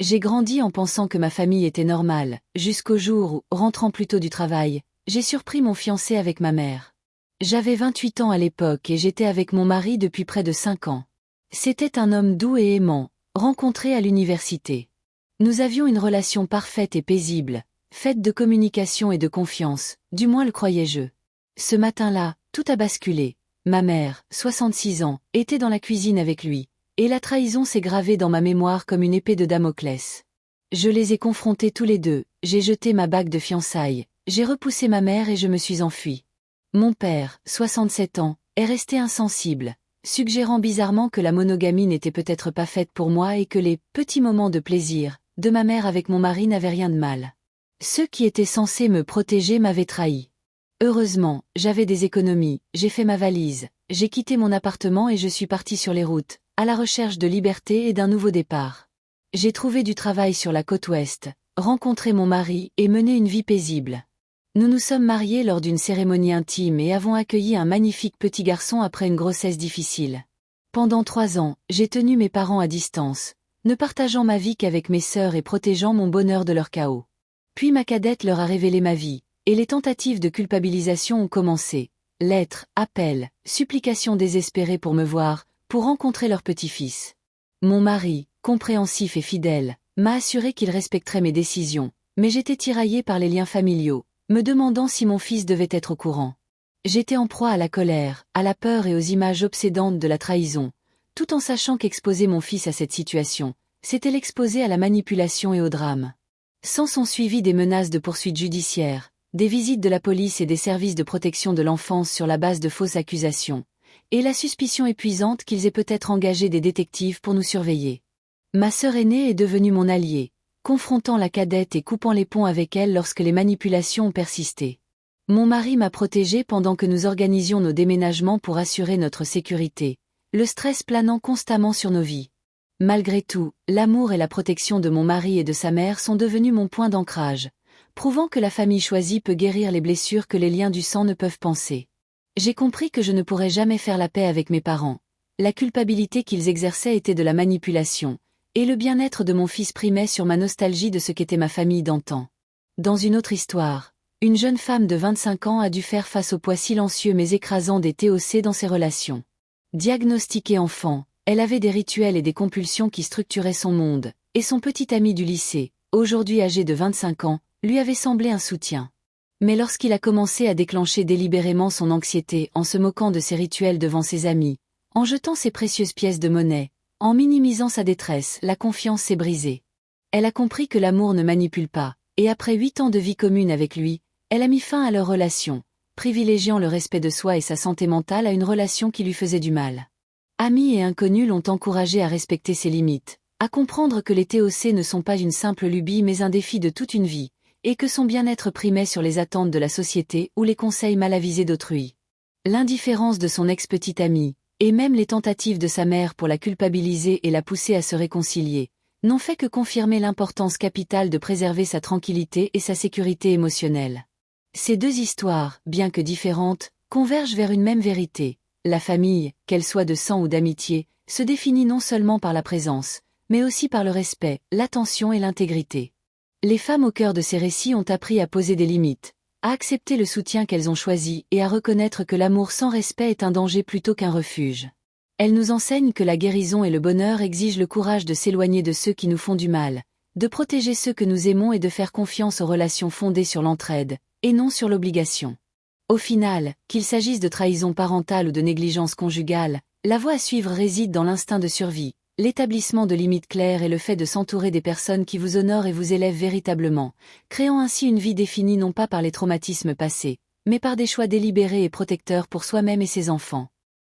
J'ai grandi en pensant que ma famille était normale, jusqu'au jour où, rentrant plus tôt du travail, j'ai surpris mon fiancé avec ma mère. J'avais 28 ans à l'époque et j'étais avec mon mari depuis près de 5 ans. C'était un homme doux et aimant, rencontré à l'université. Nous avions une relation parfaite et paisible, faite de communication et de confiance, du moins le croyais-je. Ce matin-là, tout a basculé. Ma mère, 66 ans, était dans la cuisine avec lui, et la trahison s'est gravée dans ma mémoire comme une épée de Damoclès. Je les ai confrontés tous les deux, j'ai jeté ma bague de fiançailles, j'ai repoussé ma mère et je me suis enfui. Mon père, 67 ans, est resté insensible, suggérant bizarrement que la monogamie n'était peut-être pas faite pour moi et que les petits moments de plaisir de ma mère avec mon mari n'avaient rien de mal. Ceux qui étaient censés me protéger m'avaient trahi. Heureusement, j'avais des économies, j'ai fait ma valise, j'ai quitté mon appartement et je suis partie sur les routes, à la recherche de liberté et d'un nouveau départ. J'ai trouvé du travail sur la côte ouest, rencontré mon mari et mené une vie paisible. Nous nous sommes mariés lors d'une cérémonie intime et avons accueilli un magnifique petit garçon après une grossesse difficile. Pendant 3 ans, j'ai tenu mes parents à distance, ne partageant ma vie qu'avec mes sœurs et protégeant mon bonheur de leur chaos. Puis ma cadette leur a révélé ma vie, et les tentatives de culpabilisation ont commencé. Lettres, appels, supplications désespérées pour me voir, pour rencontrer leur petit-fils. Mon mari, compréhensif et fidèle, m'a assuré qu'il respecterait mes décisions, mais j'étais tiraillée par les liens familiaux, me demandant si mon fils devait être au courant. J'étais en proie à la colère, à la peur et aux images obsédantes de la trahison, tout en sachant qu'exposer mon fils à cette situation, c'était l'exposer à la manipulation et au drame. S'en sont suivies des menaces de poursuites judiciaires, des visites de la police et des services de protection de l'enfance sur la base de fausses accusations, et la suspicion épuisante qu'ils aient peut-être engagé des détectives pour nous surveiller. Ma sœur aînée est devenue mon alliée, confrontant la cadette et coupant les ponts avec elle lorsque les manipulations ont persisté. Mon mari m'a protégée pendant que nous organisions nos déménagements pour assurer notre sécurité, le stress planant constamment sur nos vies. Malgré tout, l'amour et la protection de mon mari et de sa mère sont devenus mon point d'ancrage, prouvant que la famille choisie peut guérir les blessures que les liens du sang ne peuvent panser. J'ai compris que je ne pourrais jamais faire la paix avec mes parents. La culpabilité qu'ils exerçaient était de la manipulation, et le bien-être de mon fils primait sur ma nostalgie de ce qu'était ma famille d'antan. Dans une autre histoire, une jeune femme de 25 ans a dû faire face au poids silencieux mais écrasant des TOC dans ses relations. Diagnostiquée enfant, elle avait des rituels et des compulsions qui structuraient son monde, et son petit ami du lycée, aujourd'hui âgé de 25 ans, lui avait semblé un soutien. Mais lorsqu'il a commencé à déclencher délibérément son anxiété en se moquant de ses rituels devant ses amis, en jetant ses précieuses pièces de monnaie, en minimisant sa détresse, la confiance s'est brisée. Elle a compris que l'amour ne manipule pas, et après 8 ans de vie commune avec lui, elle a mis fin à leur relation, privilégiant le respect de soi et sa santé mentale à une relation qui lui faisait du mal. Amis et inconnus l'ont encouragée à respecter ses limites, à comprendre que les TOC ne sont pas une simple lubie mais un défi de toute une vie, et que son bien-être primait sur les attentes de la société ou les conseils mal avisés d'autrui. L'indifférence de son ex-petite amie, et même les tentatives de sa mère pour la culpabiliser et la pousser à se réconcilier, n'ont fait que confirmer l'importance capitale de préserver sa tranquillité et sa sécurité émotionnelle. Ces deux histoires, bien que différentes, convergent vers une même vérité. La famille, qu'elle soit de sang ou d'amitié, se définit non seulement par la présence, mais aussi par le respect, l'attention et l'intégrité. Les femmes au cœur de ces récits ont appris à poser des limites, à accepter le soutien qu'elles ont choisi et à reconnaître que l'amour sans respect est un danger plutôt qu'un refuge. Elles nous enseignent que la guérison et le bonheur exigent le courage de s'éloigner de ceux qui nous font du mal, de protéger ceux que nous aimons et de faire confiance aux relations fondées sur l'entraide, et non sur l'obligation. Au final, qu'il s'agisse de trahison parentale ou de négligence conjugale, la voie à suivre réside dans l'instinct de survie, l'établissement de limites claires et le fait de s'entourer des personnes qui vous honorent et vous élèvent véritablement, créant ainsi une vie définie non pas par les traumatismes passés, mais par des choix délibérés et protecteurs pour soi-même et ses enfants.